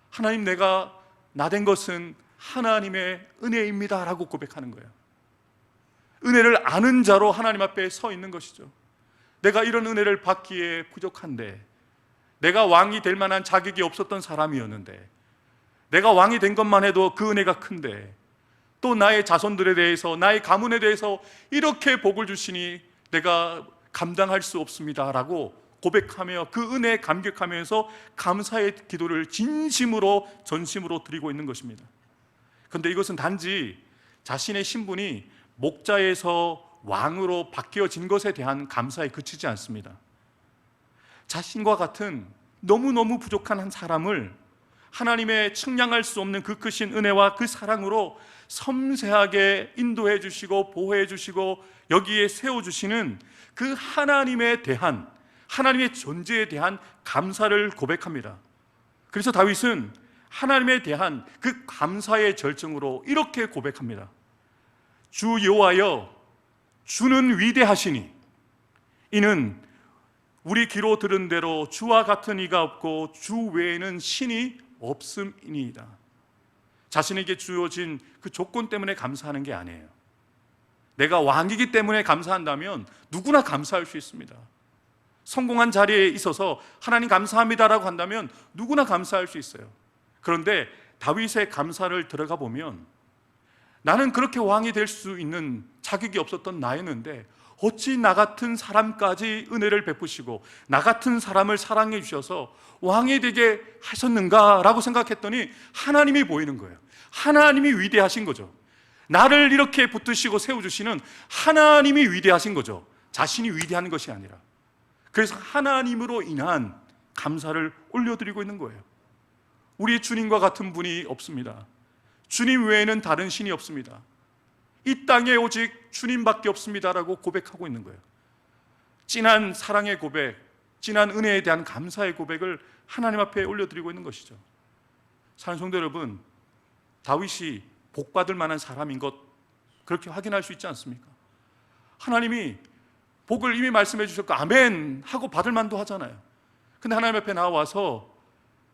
하나님, 내가 나된 것은 하나님의 은혜입니다 라고 고백하는 거예요. 은혜를 아는 자로 하나님 앞에 서 있는 것이죠. 내가 이런 은혜를 받기에 부족한데, 내가 왕이 될 만한 자격이 없었던 사람이었는데, 내가 왕이 된 것만 해도 그 은혜가 큰데, 또 나의 자손들에 대해서, 나의 가문에 대해서 이렇게 복을 주시니 내가 감당할 수 없습니다 라고 고백하며 그 은혜에 감격하면서 감사의 기도를 진심으로 전심으로 드리고 있는 것입니다. 그런데 이것은 단지 자신의 신분이 목자에서 왕으로 바뀌어진 것에 대한 감사에 그치지 않습니다. 자신과 같은 너무너무 부족한 한 사람을 하나님의 측량할 수 없는 그 크신 은혜와 그 사랑으로 섬세하게 인도해 주시고 보호해 주시고 여기에 세워주시는 그 하나님에 대한, 하나님의 존재에 대한 감사를 고백합니다. 그래서 다윗은 하나님에 대한 그 감사의 절정으로 이렇게 고백합니다. 주 여호와여, 주는 위대하시니 이는 우리 귀로 들은 대로 주와 같은 이가 없고 주 외에는 신이 없음이니이다. 자신에게 주어진 그 조건 때문에 감사하는 게 아니에요. 내가 왕이기 때문에 감사한다면 누구나 감사할 수 있습니다. 성공한 자리에 있어서 하나님 감사합니다라고 한다면 누구나 감사할 수 있어요. 그런데 다윗의 감사를 들어가 보면 나는 그렇게 왕이 될 수 있는 자격이 없었던 나였는데 어찌 나 같은 사람까지 은혜를 베푸시고 나 같은 사람을 사랑해 주셔서 왕이 되게 하셨는가라고 생각했더니 하나님이 보이는 거예요. 하나님이 위대하신 거죠. 나를 이렇게 붙드시고 세워주시는 하나님이 위대하신 거죠. 자신이 위대한 것이 아니라. 그래서 하나님으로 인한 감사를 올려드리고 있는 거예요. 우리 주님과 같은 분이 없습니다. 주님 외에는 다른 신이 없습니다. 이 땅에 오직 주님밖에 없습니다라고 고백하고 있는 거예요. 진한 사랑의 고백, 진한 은혜에 대한 감사의 고백을 하나님 앞에 올려드리고 있는 것이죠. 사랑하는 성도 여러분, 다윗이 복받을 만한 사람인 것 그렇게 확인할 수 있지 않습니까? 하나님이 복을 이미 말씀해 주셨고 아멘 하고 받을 만도 하잖아요. 근데 하나님 앞에 나와서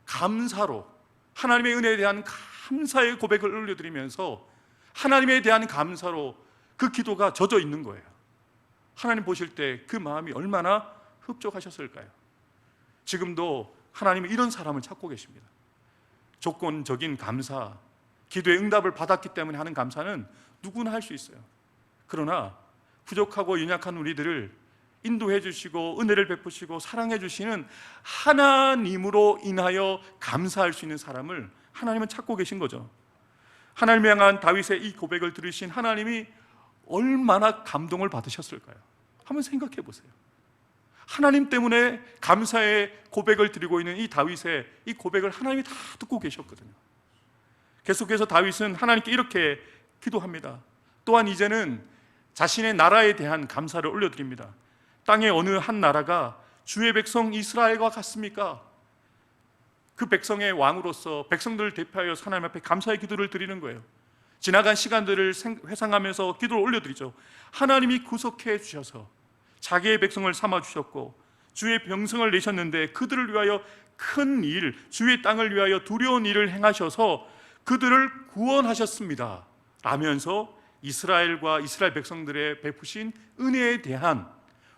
감사로 하나님의 은혜에 대한 감사의 고백을 올려드리면서 하나님에 대한 감사로 그 기도가 젖어 있는 거예요. 하나님 보실 때 그 마음이 얼마나 흡족하셨을까요? 지금도 하나님은 이런 사람을 찾고 계십니다. 조건적인 감사, 기도의 응답을 받았기 때문에 하는 감사는 누구나 할 수 있어요. 그러나 부족하고 연약한 우리들을 인도해 주시고 은혜를 베푸시고 사랑해 주시는 하나님으로 인하여 감사할 수 있는 사람을 하나님은 찾고 계신 거죠. 하나님을 향한 다윗의 이 고백을 들으신 하나님이 얼마나 감동을 받으셨을까요? 한번 생각해 보세요. 하나님 때문에 감사의 고백을 드리고 있는 이 다윗의 이 고백을 하나님이 다 듣고 계셨거든요. 계속해서 다윗은 하나님께 이렇게 기도합니다. 또한 이제는 자신의 나라에 대한 감사를 올려드립니다. 땅의 어느 한 나라가 주의 백성 이스라엘과 같습니까? 그 백성의 왕으로서 백성들을 대표하여 하나님 앞에 감사의 기도를 드리는 거예요. 지나간 시간들을 회상하면서 기도를 올려드리죠. 하나님이 구속해 주셔서 자기의 백성을 삼아 주셨고 주의 병성을 내셨는데 그들을 위하여 큰 일, 주의 땅을 위하여 두려운 일을 행하셔서 그들을 구원하셨습니다 라면서 이스라엘과 이스라엘 백성들의 베푸신 은혜에 대한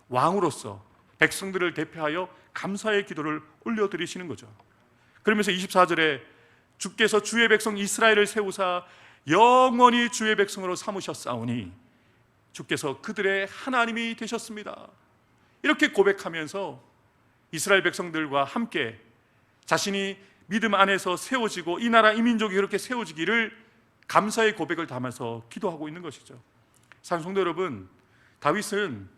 왕으로서 백성들을 대표하여 감사의 기도를 올려드리시는 거죠. 그러면서 24절에 주께서 주의 백성 이스라엘을 세우사 영원히 주의 백성으로 삼으셨사오니 주께서 그들의 하나님이 되셨습니다. 이렇게 고백하면서 이스라엘 백성들과 함께 자신이 믿음 안에서 세워지고 이 나라 이 민족이 그렇게 세워지기를 감사의 고백을 담아서 기도하고 있는 것이죠. 사랑하는 성도 여러분, 다윗은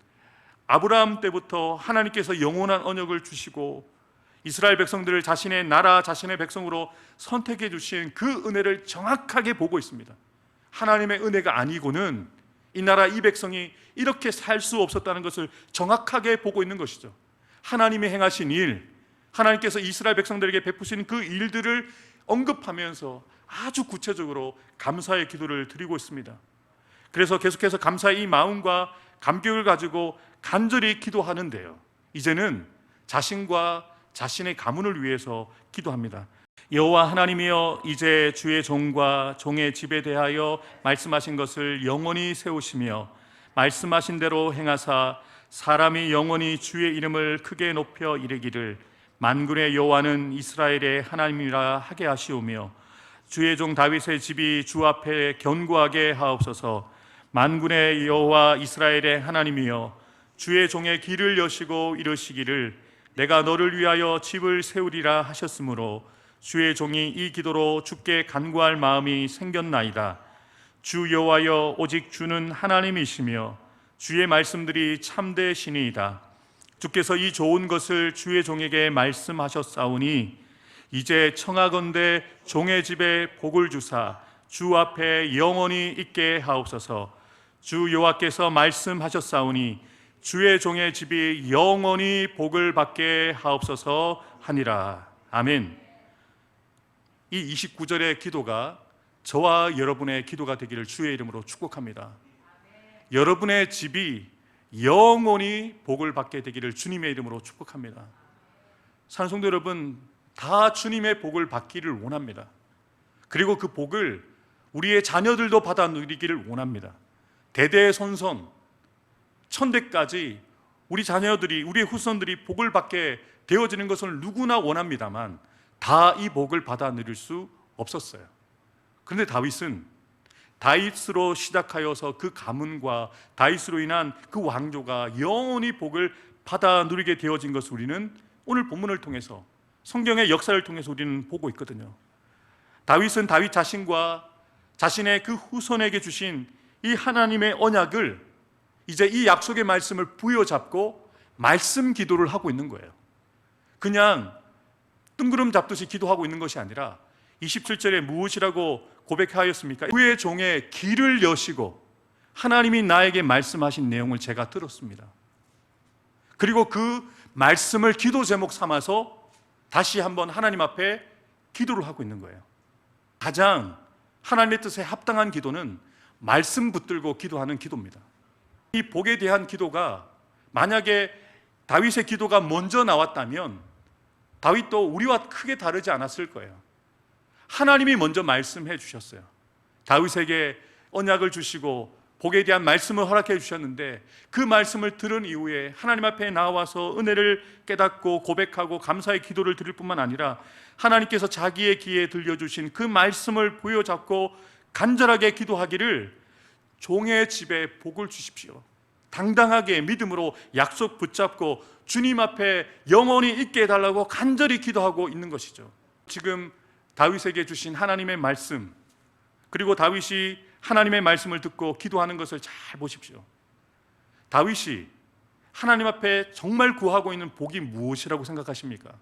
아브라함 때부터 하나님께서 영원한 언약을 주시고 이스라엘 백성들을 자신의 나라, 자신의 백성으로 선택해 주신 그 은혜를 정확하게 보고 있습니다. 하나님의 은혜가 아니고는 이 나라 이 백성이 이렇게 살 수 없었다는 것을 정확하게 보고 있는 것이죠. 하나님이 행하신 일, 하나님께서 이스라엘 백성들에게 베푸신 그 일들을 언급하면서 아주 구체적으로 감사의 기도를 드리고 있습니다. 그래서 계속해서 감사의 이 마음과 감격을 가지고 간절히 기도하는데요, 이제는 자신과 자신의 가문을 위해서 기도합니다. 여호와 하나님이여, 이제 주의 종과 종의 집에 대하여 말씀하신 것을 영원히 세우시며 말씀하신 대로 행하사 사람이 영원히 주의 이름을 크게 높여 이르기를 만군의 여호와는 이스라엘의 하나님이라 하게 하시오며 주의 종 다윗의 집이 주 앞에 견고하게 하옵소서. 만군의 여호와 이스라엘의 하나님이여, 주의 종의 길을 여시고 이르시기를 내가 너를 위하여 집을 세우리라 하셨으므로 주의 종이 이 기도로 주께 간구할 마음이 생겼나이다. 주 여호와여, 오직 주는 하나님이시며 주의 말씀들이 참되시니이다. 주께서 이 좋은 것을 주의 종에게 말씀하셨사오니 이제 청하건대 종의 집에 복을 주사 주 앞에 영원히 있게 하옵소서. 주 여호와께서 말씀하셨사오니 주의 종의 집이 영원히 복을 받게 하옵소서 하니라. 아멘. 이 29절의 기도가 저와 여러분의 기도가 되기를 주의 이름으로 축복합니다. 여러분의 집이 영원히 복을 받게 되기를 주님의 이름으로 축복합니다. 사랑하는 성도 여러분, 다 주님의 복을 받기를 원합니다. 그리고 그 복을 우리의 자녀들도 받아 누리기를 원합니다. 대대손손 천대까지 우리 자녀들이, 우리의 후손들이 복을 받게 되어지는 것을 누구나 원합니다만 다 이 복을 받아 누릴 수 없었어요. 그런데 다윗으로 시작하여서 그 가문과 다윗으로 인한 그 왕조가 영원히 복을 받아 누리게 되어진 것을 우리는 오늘 본문을 통해서, 성경의 역사를 통해서 우리는 보고 있거든요. 다윗은 다윗 자신과 자신의 그 후손에게 주신 이 하나님의 언약을, 이제 이 약속의 말씀을 부여잡고 말씀 기도를 하고 있는 거예요. 그냥 뜬구름 잡듯이 기도하고 있는 것이 아니라 27절에 무엇이라고 고백하였습니까? 그의 종의 귀를 여시고 하나님이 나에게 말씀하신 내용을 제가 들었습니다. 그리고 그 말씀을 기도 제목 삼아서 다시 한번 하나님 앞에 기도를 하고 있는 거예요. 가장 하나님의 뜻에 합당한 기도는 말씀 붙들고 기도하는 기도입니다. 이 복에 대한 기도가, 만약에 다윗의 기도가 먼저 나왔다면 다윗도 우리와 크게 다르지 않았을 거예요. 하나님이 먼저 말씀해 주셨어요. 다윗에게 언약을 주시고 복에 대한 말씀을 허락해 주셨는데, 그 말씀을 들은 이후에 하나님 앞에 나와서 은혜를 깨닫고 고백하고 감사의 기도를 드릴 뿐만 아니라 하나님께서 자기의 귀에 들려주신 그 말씀을 부여잡고 간절하게 기도하기를, 종의 집에 복을 주십시오, 당당하게 믿음으로 약속 붙잡고 주님 앞에 영원히 있게 해달라고 간절히 기도하고 있는 것이죠. 지금 다윗에게 주신 하나님의 말씀, 그리고 다윗이 하나님의 말씀을 듣고 기도하는 것을 잘 보십시오. 다윗이 하나님 앞에 정말 구하고 있는 복이 무엇이라고 생각하십니까?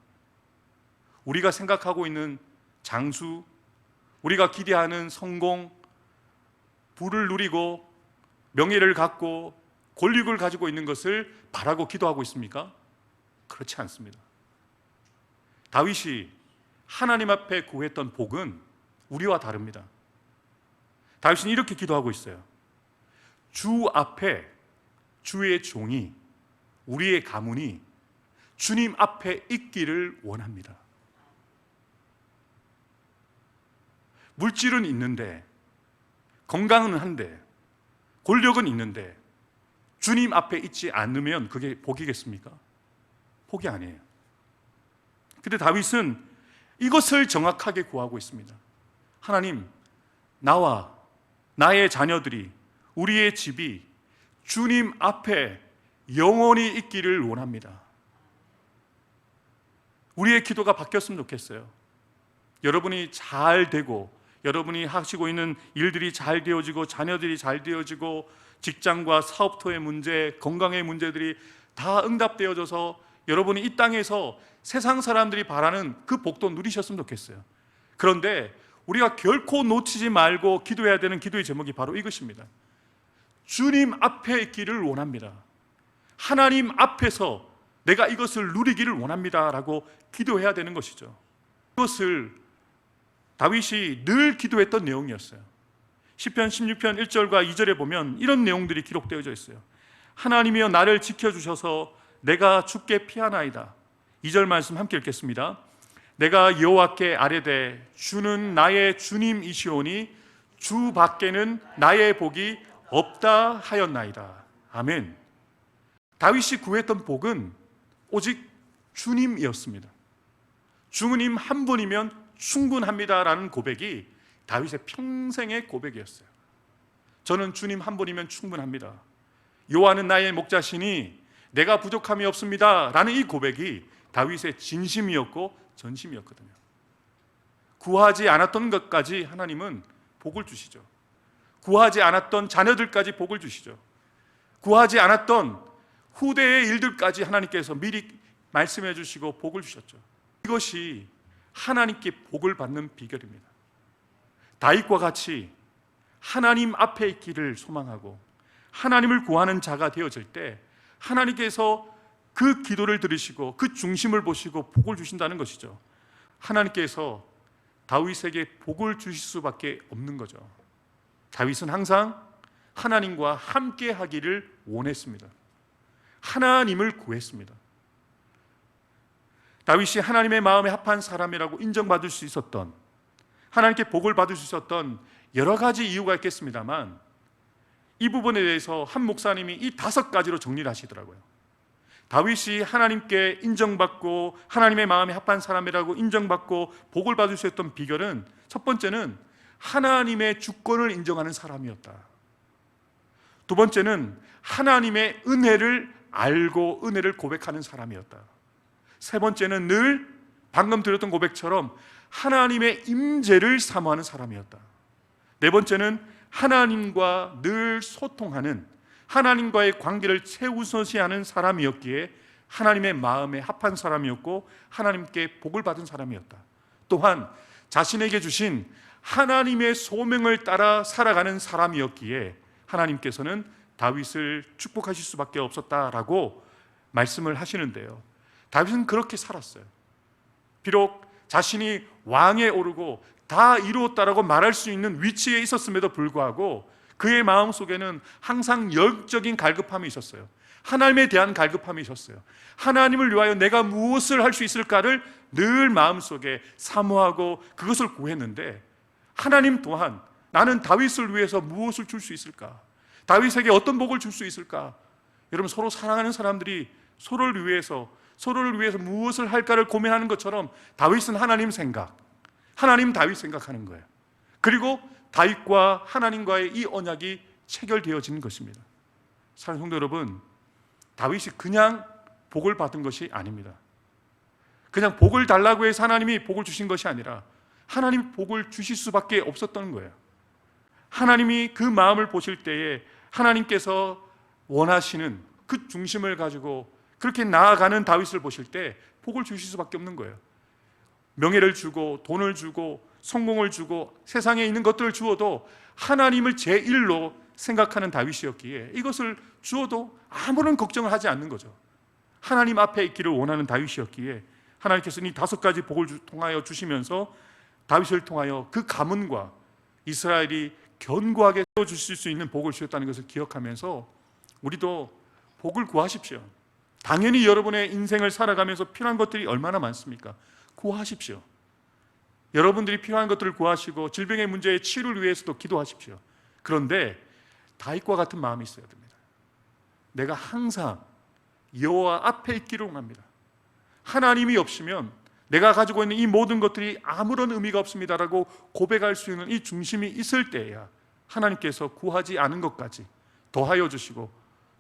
우리가 생각하고 있는 장수, 우리가 기대하는 성공, 부를 누리고 명예를 갖고 권력을 가지고 있는 것을 바라고 기도하고 있습니까? 그렇지 않습니다. 다윗이 하나님 앞에 구했던 복은 우리와 다릅니다. 다윗은 이렇게 기도하고 있어요. 주 앞에 주의 종이, 우리의 가문이 주님 앞에 있기를 원합니다. 물질은 있는데, 건강은 한데, 권력은 있는데 주님 앞에 있지 않으면 그게 복이겠습니까? 복이 아니에요. 근데 다윗은 이것을 정확하게 구하고 있습니다. 하나님, 나와 나의 자녀들이, 우리의 집이 주님 앞에 영원히 있기를 원합니다. 우리의 기도가 바뀌었으면 좋겠어요. 여러분이 잘 되고, 여러분이 하시고 있는 일들이 잘 되어지고, 자녀들이 잘 되어지고, 직장과 사업터의 문제, 건강의 문제들이 다 응답되어져서 여러분이 이 땅에서 세상 사람들이 바라는 그 복도 누리셨으면 좋겠어요. 그런데 우리가 결코 놓치지 말고 기도해야 되는 기도의 제목이 바로 이것입니다. 주님 앞에 있기를 원합니다. 하나님 앞에서 내가 이것을 누리기를 원합니다 라고 기도해야 되는 것이죠. 이것을 다윗이 늘 기도했던 내용이었어요. 시편 16편 1절과 2절에 보면 이런 내용들이 기록되어져 있어요. 하나님이여 나를 지켜주셔서 내가 주께 피하나이다. 2절 말씀 함께 읽겠습니다. 내가 여호와께 아뢰되 주는 나의 주님이시오니 주 밖에는 나의 복이 없다 하였나이다. 아멘. 다윗이 구했던 복은 오직 주님이었습니다. 주님 한 분이면 충분합니다라는 고백이 다윗의 평생의 고백이었어요. 저는 주님 한 분이면 충분합니다. 여호와는 나의 목자시니 내가 부족함이 없습니다 라는 이 고백이 다윗의 진심이었고 전심이었거든요. 구하지 않았던 것까지 하나님은 복을 주시죠. 구하지 않았던 자녀들까지 복을 주시죠. 구하지 않았던 후대의 일들까지 하나님께서 미리 말씀해 주시고 복을 주셨죠. 이것이 하나님께 복을 받는 비결입니다. 다윗과 같이 하나님 앞에 있기를 소망하고 하나님을 구하는 자가 되어질 때 하나님께서 그 기도를 들으시고 그 중심을 보시고 복을 주신다는 것이죠. 하나님께서 다윗에게 복을 주실 수밖에 없는 거죠. 다윗은 항상 하나님과 함께 하기를 원했습니다. 하나님을 구했습니다. 다윗이 하나님의 마음에 합한 사람이라고 인정받을 수 있었던, 하나님께 복을 받을 수 있었던 여러 가지 이유가 있겠습니다만 이 부분에 대해서 한 목사님이 이 5가지로 정리를 하시더라고요. 다윗이 하나님께 인정받고 하나님의 마음에 합한 사람이라고 인정받고 복을 받을 수 있었던 비결은, 첫 번째는 하나님의 주권을 인정하는 사람이었다. 두 번째는 하나님의 은혜를 알고 은혜를 고백하는 사람이었다. 세 번째는 늘 방금 드렸던 고백처럼 하나님의 임재를 사모하는 사람이었다. 네 번째는 하나님과 늘 소통하는, 하나님과의 관계를 최우선시하는 사람이었기에 하나님의 마음에 합한 사람이었고 하나님께 복을 받은 사람이었다. 또한 자신에게 주신 하나님의 소명을 따라 살아가는 사람이었기에 하나님께서는 다윗을 축복하실 수밖에 없었다라고 말씀을 하시는데요, 다윗은 그렇게 살았어요. 비록 자신이 왕에 오르고 다 이루었다라고 말할 수 있는 위치에 있었음에도 불구하고 그의 마음속에는 항상 영적인 갈급함이 있었어요. 하나님에 대한 갈급함이 있었어요. 하나님을 위하여 내가 무엇을 할 수 있을까를 늘 마음속에 사모하고 그것을 구했는데, 하나님 또한 나는 다윗을 위해서 무엇을 줄 수 있을까? 다윗에게 어떤 복을 줄 수 있을까? 여러분, 서로 사랑하는 사람들이 서로를 위해서 무엇을 할까를 고민하는 것처럼 다윗은 하나님 생각, 하나님 다윗 생각하는 거예요. 그리고 다윗과 하나님과의 이 언약이 체결되어지는 것입니다. 사랑하는 성도 여러분, 다윗이 그냥 복을 받은 것이 아닙니다. 그냥 복을 달라고 해서 하나님이 복을 주신 것이 아니라 하나님이 복을 주실 수밖에 없었던 거예요. 하나님이 그 마음을 보실 때에 하나님께서 원하시는 그 중심을 가지고 그렇게 나아가는 다윗을 보실 때 복을 주실 수밖에 없는 거예요. 명예를 주고 돈을 주고 성공을 주고 세상에 있는 것들을 주어도 하나님을 제1로 생각하는 다윗이었기에 이것을 주어도 아무런 걱정을 하지 않는 거죠. 하나님 앞에 있기를 원하는 다윗이었기에 하나님께서 이 5가지 복을 통하여 주시면서 다윗을 통하여 그 가문과 이스라엘이 견고하게 세워주실 수 있는 복을 주셨다는 것을 기억하면서 우리도 복을 구하십시오. 당연히 여러분의 인생을 살아가면서 필요한 것들이 얼마나 많습니까? 구하십시오. 여러분들이 필요한 것들을 구하시고 질병의 문제의 치료를 위해서도 기도하십시오. 그런데 다윗과 같은 마음이 있어야 됩니다. 내가 항상 여호와 앞에 있기를 원합니다. 하나님이 없으면 내가 가지고 있는 이 모든 것들이 아무런 의미가 없습니다라고 고백할 수 있는 이 중심이 있을 때야 하나님께서 구하지 않은 것까지 더하여 주시고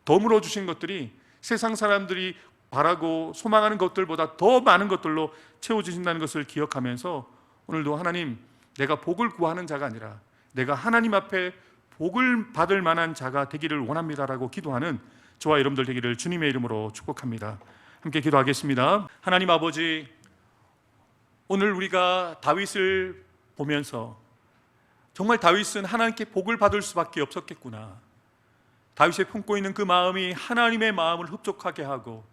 덤으로 주신 것들이 세상 사람들이 바라고 소망하는 것들보다 더 많은 것들로 채워주신다는 것을 기억하면서 오늘도 하나님, 내가 복을 구하는 자가 아니라 내가 하나님 앞에 복을 받을 만한 자가 되기를 원합니다라고 기도하는 저와 여러분들 되기를 주님의 이름으로 축복합니다. 함께 기도하겠습니다. 하나님 아버지, 오늘 우리가 다윗을 보면서 정말 다윗은 하나님께 복을 받을 수밖에 없었겠구나, 다윗이 품고 있는 그 마음이 하나님의 마음을 흡족하게 하고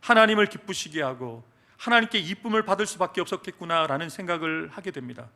하나님을 기쁘시게 하고 하나님께 이쁨을 받을 수밖에 없었겠구나라는 생각을 하게 됩니다.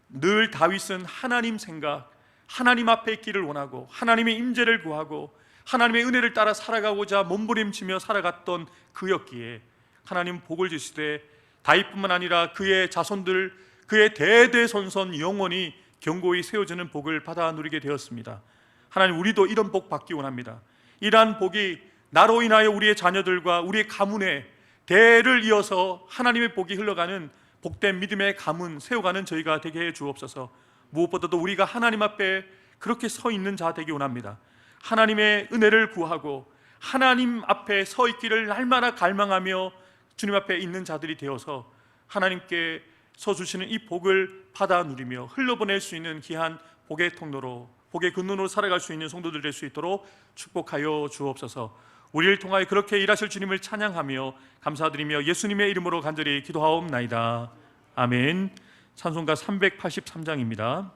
늘 다윗은 하나님 생각, 하나님 앞에 있기를 원하고 하나님의 임재를 구하고 하나님의 은혜를 따라 살아가고자 몸부림치며 살아갔던 그였기에 하나님 복을 주시되 다윗뿐만 아니라 그의 자손들, 그의 대대손손 영원히 견고히 세워지는 복을 받아 누리게 되었습니다. 하나님, 우리도 이런 복 받기 원합니다. 이러한 복이 나로 인하여 우리의 자녀들과 우리의 가문에 대를 이어서 하나님의 복이 흘러가는 복된 믿음의 가문 세워가는 저희가 되게 해 주옵소서. 무엇보다도 우리가 하나님 앞에 그렇게 서 있는 자 되기 원합니다. 하나님의 은혜를 구하고 하나님 앞에 서 있기를 날마다 갈망하며 주님 앞에 있는 자들이 되어서 하나님께 서 주시는 이 복을 받아 누리며 흘려보낼 수 있는 귀한 복의 통로로, 복의 근원으로 살아갈 수 있는 성도들 될 수 있도록 축복하여 주옵소서. 우리를 통하여 그렇게 일하실 주님을 찬양하며 감사드리며 예수님의 이름으로 간절히 기도하옵나이다. 아멘. 찬송가 383장입니다.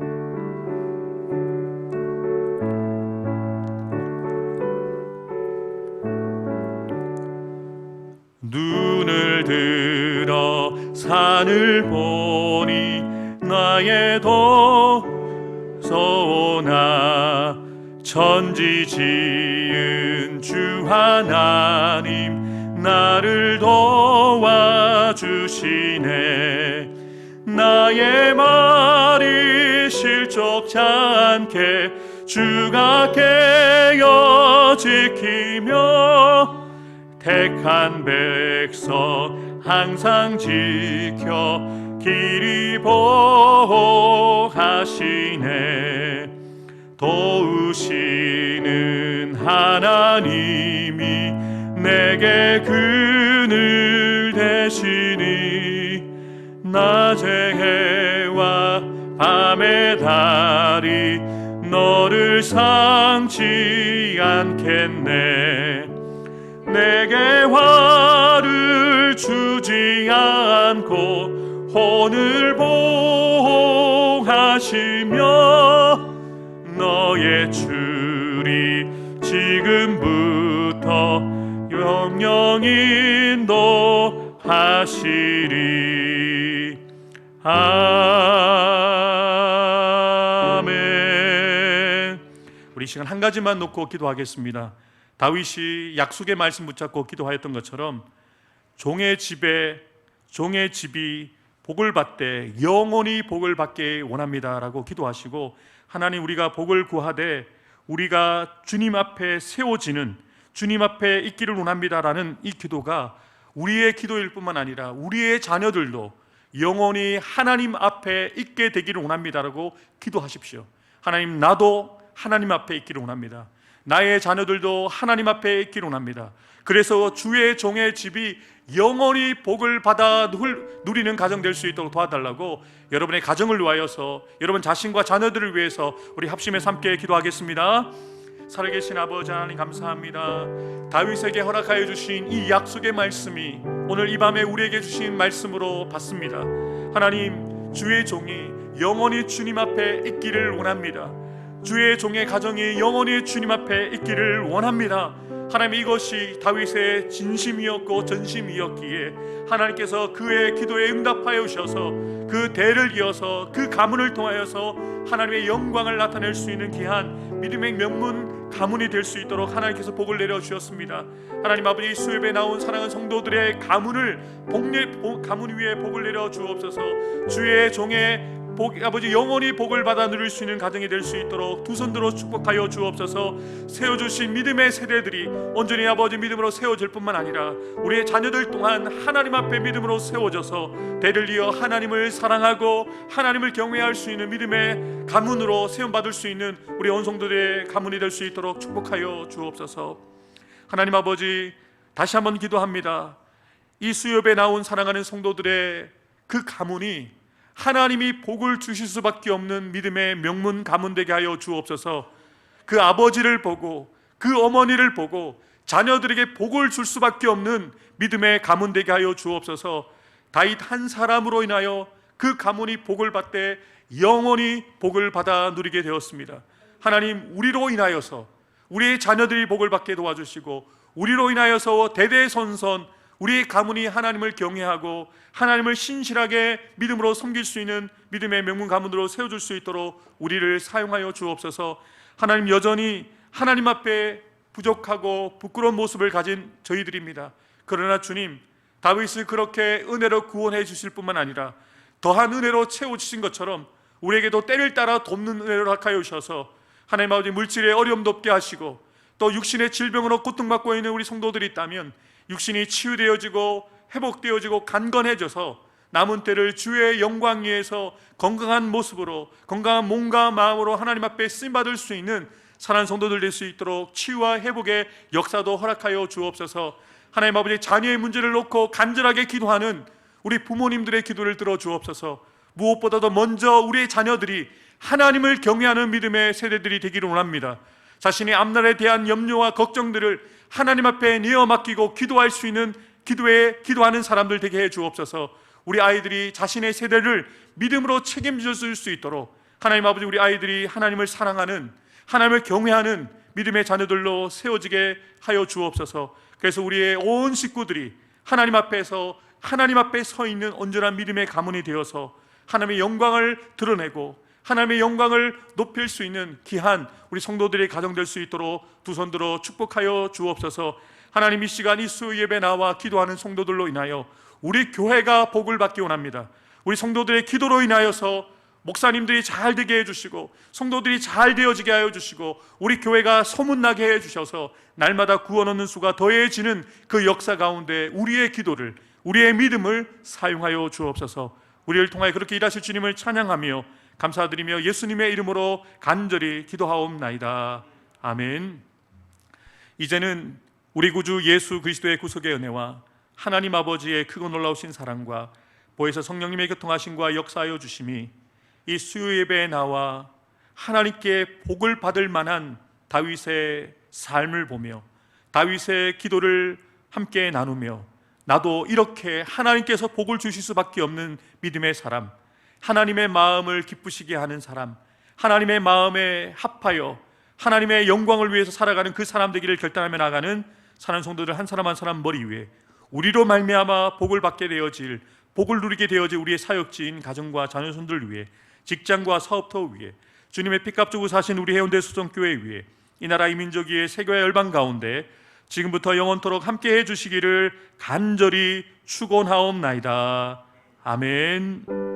눈을 들어 산을 보니 나의 도서나 천지 지은 주 하나님 나를 도와주시네. 나의 말이 실족치 않게 주가 깨어 지키며 택한 백성 항상 지켜 길이 보호하시네. 도우시는 하나님이 내게 그늘 되시니 낮의 해와 밤의 달이 너를 상치 않겠네. 내게 화를 주지 않고 혼을 보호하시며 너의 줄이 지금부터 영영 인도하시리. 아멘. 우리 시간 한 가지만 놓고 기도하겠습니다. 다윗이 약속의 말씀 붙잡고 기도하였던 것처럼 종의 집이 복을 받되 영원히 복을 받게 원합니다라고 기도하시고, 하나님 우리가 복을 구하되 우리가 주님 앞에 세워지는, 주님 앞에 있기를 원합니다라는 이 기도가 우리의 기도일 뿐만 아니라 우리의 자녀들도 영원히 하나님 앞에 있게 되기를 원합니다라고 기도하십시오. 하나님, 나도 하나님 앞에 있기를 원합니다. 나의 자녀들도 하나님 앞에 있기를 원합니다. 그래서 주의 종의 집이 영원히 복을 받아 누리는 가정 될 수 있도록 도와달라고 여러분의 가정을 위하여서, 여러분 자신과 자녀들을 위해서 우리 합심해서 함께 기도하겠습니다. 살아계신 아버지 하나님, 감사합니다. 다윗에게 허락하여 주신 이 약속의 말씀이 오늘 이 밤에 우리에게 주신 말씀으로 받습니다. 하나님, 주의 종이 영원히 주님 앞에 있기를 원합니다. 주의 종의 가정이 영원히 주님 앞에 있기를 원합니다. 하나님, 이것이 다윗의 진심이었고 전심이었기에 하나님께서 그의 기도에 응답하여 주셔서 그 대를 이어서 그 가문을 통하여서 하나님의 영광을 나타낼 수 있는 귀한 믿음의 명문 가문이 될 수 있도록 하나님께서 복을 내려주셨습니다. 하나님 아버지, 수협에 나온 사랑하는 성도들의 가문 위에 복을 내려주옵소서. 주의 종의 아버지 영원히 복을 받아 누릴 수 있는 가정이 될 수 있도록 두 손 들어 축복하여 주옵소서. 세워주신 믿음의 세대들이 온전히 아버지 믿음으로 세워질 뿐만 아니라 우리의 자녀들 또한 하나님 앞에 믿음으로 세워져서 대를 이어 하나님을 사랑하고 하나님을 경외할 수 있는 믿음의 가문으로 세움받을 수 있는 우리 온 성도들의 가문이 될 수 있도록 축복하여 주옵소서. 하나님 아버지, 다시 한번 기도합니다. 이 수협에 나온 사랑하는 성도들의 그 가문이 하나님이 복을 주실 수밖에 없는 믿음의 명문 가문 되게 하여 주옵소서. 그 아버지를 보고 그 어머니를 보고 자녀들에게 복을 줄 수밖에 없는 믿음의 가문 되게 하여 주옵소서. 다윗 한 사람으로 인하여 그 가문이 복을 받되 영원히 복을 받아 누리게 되었습니다. 하나님, 우리로 인하여서 우리의 자녀들이 복을 받게 도와주시고 우리로 인하여서 대대손손 우리의 가문이 하나님을 경외하고 하나님을 신실하게 믿음으로 섬길 수 있는 믿음의 명문 가문으로 세워줄 수 있도록 우리를 사용하여 주옵소서. 하나님, 여전히 하나님 앞에 부족하고 부끄러운 모습을 가진 저희들입니다. 그러나 주님, 다윗을 그렇게 은혜로 구원해 주실 뿐만 아니라 더한 은혜로 채워주신 것처럼 우리에게도 때를 따라 돕는 은혜를 허락하여 주셔서 하나님 아버지, 물질의 어려움도 없게 하시고 또 육신의 질병으로 고통받고 있는 우리 성도들이 있다면 육신이 치유되어지고 회복되어지고 강건해져서 남은 때를 주의 영광 위에서 건강한 모습으로, 건강한 몸과 마음으로 하나님 앞에 쓰임받을 수 있는 사랑하는 성도들 될 수 있도록 치유와 회복의 역사도 허락하여 주옵소서. 하나님 아버지, 자녀의 문제를 놓고 간절하게 기도하는 우리 부모님들의 기도를 들어주옵소서. 무엇보다도 먼저 우리의 자녀들이 하나님을 경외하는 믿음의 세대들이 되기를 원합니다. 자신의 앞날에 대한 염려와 걱정들을 하나님 앞에 내어 맡기고 기도할 수 있는 기도하는 사람들 되게 해 주옵소서. 우리 아이들이 자신의 세대를 믿음으로 책임져 줄 수 있도록 하나님 아버지, 우리 아이들이 하나님을 사랑하는, 하나님을 경외하는 믿음의 자녀들로 세워지게 하여 주옵소서. 그래서 우리의 온 식구들이 하나님 앞에 서 있는 온전한 믿음의 가문이 되어서 하나님의 영광을 드러내고 하나님의 영광을 높일 수 있는 귀한 우리 성도들의 가정 될 수 있도록 두 손 들어 축복하여 주옵소서. 하나님, 이 시간 이 수요 예배 나와 기도하는 성도들로 인하여 우리 교회가 복을 받기 원합니다. 우리 성도들의 기도로 인하여서 목사님들이 잘 되게 해주시고 성도들이 잘 되어지게 하여 주시고 우리 교회가 소문나게 해주셔서 날마다 구원 얻는 수가 더해지는 그 역사 가운데 우리의 기도를, 우리의 믿음을 사용하여 주옵소서. 우리를 통하여 그렇게 일하실 주님을 찬양하며 감사드리며 예수님의 이름으로 간절히 기도하옵나이다. 아멘. 이제는 우리 구주 예수 그리스도의 구속의 은혜와 하나님 아버지의 크고 놀라우신 사랑과 보혜사 성령님의 교통하심과 역사하여 주심이 이 수요 예배에 나와 하나님께 복을 받을 만한 다윗의 삶을 보며 다윗의 기도를 함께 나누며 나도 이렇게 하나님께서 복을 주실 수밖에 없는 믿음의 사람, 하나님의 마음을 기쁘시게 하는 사람, 하나님의 마음에 합하여 하나님의 영광을 위해서 살아가는 그 사람 되기를 결단하며 나가는 사는 성도들 한 사람 한 사람 머리 위에 우리로 말미암아 복을 받게 되어질, 복을 누리게 되어질 우리의 사역지인 가정과 자녀손들 위해, 직장과 사업터 위에, 주님의 피값 주고 사신 우리 해운대 수성교회 위에, 이 나라 이 민족 위에, 세계와 열방 가운데 지금부터 영원토록 함께 해주시기를 간절히 축원하옵나이다. 아멘.